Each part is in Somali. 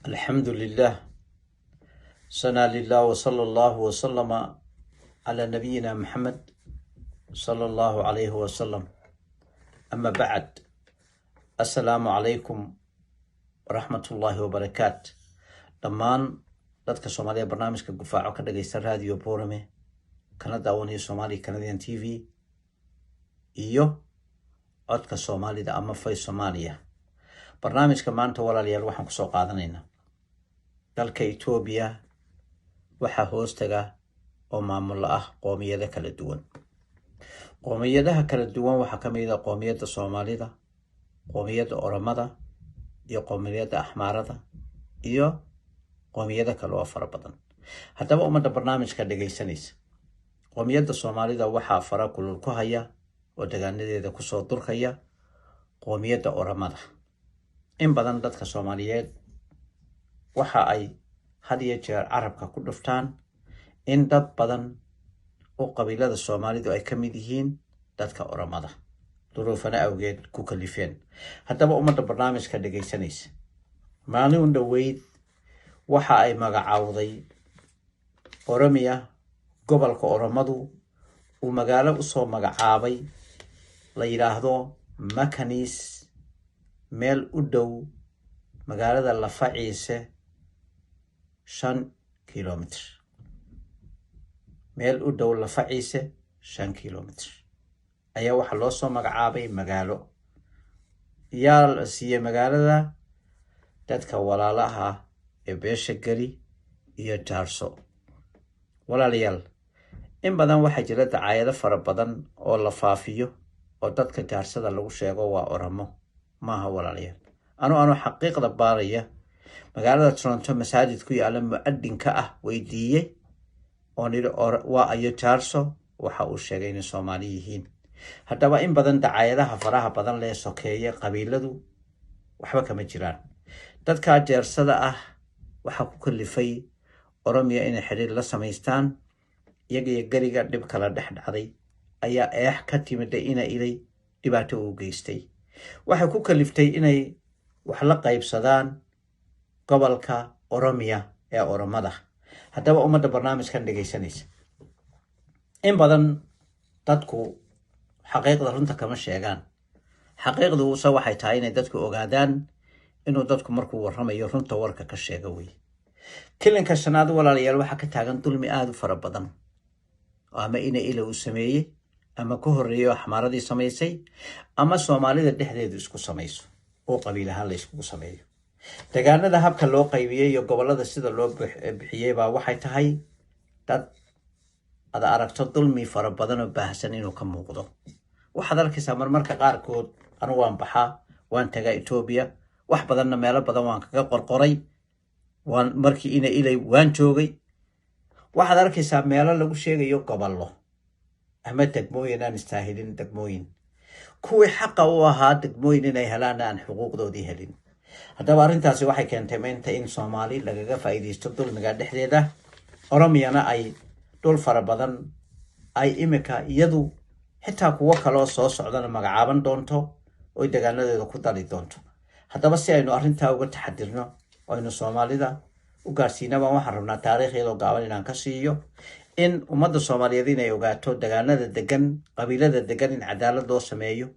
الحمد لله سنة لله وصلى الله وسلم على نبينا محمد صلى الله عليه وسلم. أما بعد، السلام عليكم ورحمة الله وبركاته. دمان dadka Soomaaliya barnaamijka gufaaco ka dhageysta radio Boorame kana daawanaya Somali Canadian TV iyo codka Soomaalida ama Fay Soomaaliya. barnaamijka maanta walaalayaal waxaan ku soo qaadanaynaa dalka Itoobiya waxa hoostaga oo maamul ah qoomiyada kala duwan. qoomiyadaha kala duwan waxa kamid ah qoomiyada Soomaalida, qoomiyada Oromada iyo qoomiyada Axmaarada iyo qoomiyada kale oo fara badan. haddaba ummadda barnaamijka dhageysanaysa, qoomiyada Soomaalida waxa fara kulul ku haya oo deegaanadeeda ku soo durkaya qoomiyada Oromada. in badan dadka Soomaaliyeed waxa ay had iyo jeer carabka ku dhuftaan in dad badan oo qabiilada Soomaalidu ay kamid yihiin dadka Oromada duruufana awgeed ku kalifeen. haddaba ummadda barnaamijka dhageysanaysa, maalin dhaweyd waxa ay magacaawday Oromiya, gobolka Oromadu uu magaalo u soo magacaabay la yiraahdo Makanis, meel u dhow magaalada Lafaciise 5 kilomitir. meel u dhow Lafaciise 5 kilomitir ayaa waxa loo soo magacaabay magaalo. yaa la siiyay magaalada dadka walaalaha ee beesha Gari iyo Jaarso. walaalayaal, in badan waxa jira dacaayado fara badan oo la faafiyo oo dadka Jaarsada lagu sheego waa Oromo. maaha walaalayaal, ano xaqiiqda baaraya magaalada Toronto masaajid ku yaala muadinka ah weydiiyay oo niri waa ayo Jaarso, waxa uu sheegay in Soomaali yihiin. haddaba in badan dacaayadaha faraha badan lee sokeeye qabiiladu waxba kama jiraan. dadka Jaarsada ah waxa ku kalifay Oromiya inay xiriir la samaystaan. iyaga iyo Gariga dhib kala dhex dhacday ayaa eex ka timid inay dhibaato u geystay. waxay ku kaliftay inay wax la qaybsadaan gobolka Oromiya ee Oromada. haddaba ummadda barnaamijkan dhageysanaysa, in badan dadku xaqiiqda runta kama sheegaan. xaqiiqdu waxay tahay inay dadku ogaadaan inuu dadku markuu warramayo runta warka ka sheego wey. kilinka shanaad walaalayaal waxa ka taagan dulmi aad u fara badan, ama ila uu sameeyay ama ku horeeyo Axmaaradii samaysay ama Soomaalida dhexdeedu isku samayso oo qabiil ahaan la isku sameeyo. deegaanada habka loo qaybiyay iyo gobolada sida loo bixiyay baa waxay tahay dad ada aragto dulmi fara badan oo baahsan inuu ka muuqdo. waxaad arkaysaa marmarka qaarkood anigu waan baxaa, waan tagaa Itoobiya, wax badanna meelo badan waan kaga qorqoray, waan markii ilay waan joogay. waxaad arkaysaa meelo lagu sheegayo gobollo ama degmooyin aan istaahilin degmooyin, kuwii xaqa u ahaa degmooyin inay helaan aan xuquuqdoodii helin. haddaba arrintaasi waxay keentay maanta in Soomaali lagaga faa'iideysto dulmiga dhexdeeda. Oromiyana ay dhul fara badan ay imika iyadu xitaa kuwo kale oo soo socdana magacaaban doonto oo deegaanadeeda ku dali doonto. haddaba si aynu arrintaa uga taxadirno oo aynu Soomaalida u gaarsiinaba, waxaan rabnaa taariikhdeeda gaaban inaan ka siiyo in ummadda Soomaaliyeed inay ogaato deegaanada degan, qabiilada degan in cadaalad loo sameeyo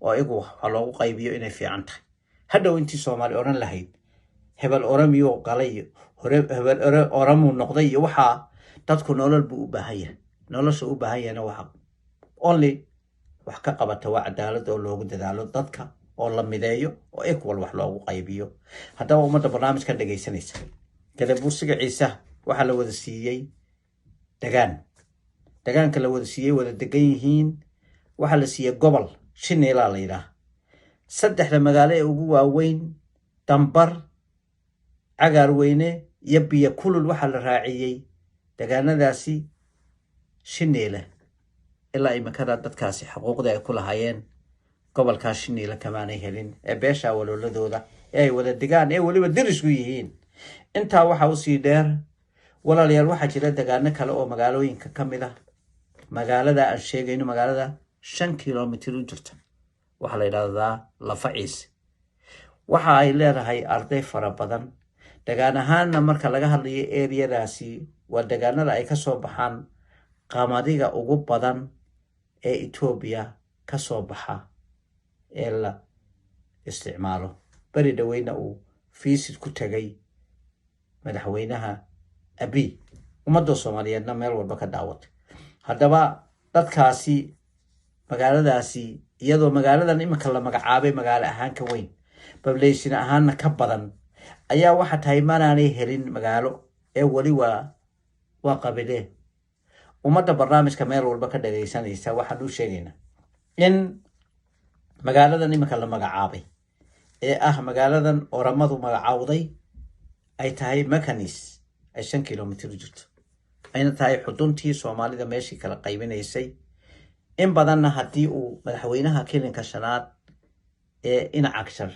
oo iyagu waxa loogu qaybiyo inay fiican tahay. hadhow intii Soomaali oran lahayd hebel Oromiyo galay, hebel Oromo noqday iyo waxa dadku nolol buu u baahan yahay. nolosha u baahan yahay waxa only wax ka qabata waa cadaalad oo loogu dadaalo dadka oo la mideeyo oo equal wax loogu qaybiyo. haddaba ummadda barnaamijka dhageysanaysa, Gadabuursiga Ciise waxa la wada siiyay deegaanka la wada siiyay wada degan yihiin. waxa la siiyay gobol Shineela la yiraahdo. saddexda magaalo ee ugu waaweyn Dambar, Cagaarweyne iyo Biyo Kulul waxa la raaciyay deegaanadaasi Shineela. ilaa imikada dadkaasi xuquuqda ay ku lahaayeen gobolka Shineela kamaanay helin ee beesha walooladooda ee ay wada degaan ee waliba dirisku yihiin. intaa waxa u sii dheer walaalayaal, waxa jira deegaano kale oo magaalooyinka kamid ah magaalada aan sheegayno, magaalada 5 kilomitir u jirta, waxa la yiraahdaa Lafaciise. waxa ay leedahay arday fara badan degaan ahaanna marka laga hadlayo eriyadaasi waa degaanada ay kasoo baxaan qamadiga ugu badan ee Ethiopia kasoo baxa ee la isticmaalo. beri dhaweyna uu fiisid ku tagay madaxweynaha Abiy, ummadda Soomaaliyeedna meel walba ka daawatay. haddaba dadkaasi magaaladaasi, iyadoo magaaladan iminka la magacaabay magaalo ahaan ka weyn, population ahaanna ka badan, ayaa waxa tahay maanaanay helin magaalo ee wali waa qabilee. ummadda barnaamijka meel walba ka dhagaysanaysa waxaan u sheegaynaa in magaaladan iminka la magacaabay ee magaaladan oramadu magacaawday ay tahay Makanis, ay 5 kilomitir jirto, ayna tahay xuduntii Soomaalida meeshii kala qaybinaysay. in badanna haddii uu madaxweynaha kilinka shanaad ee Inacagshar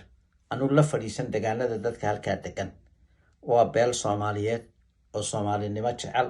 aanu la fadhiisan degaanada dadka halkaa degan, waa beel Soomaaliyeed oo Soomaalinimo jecel,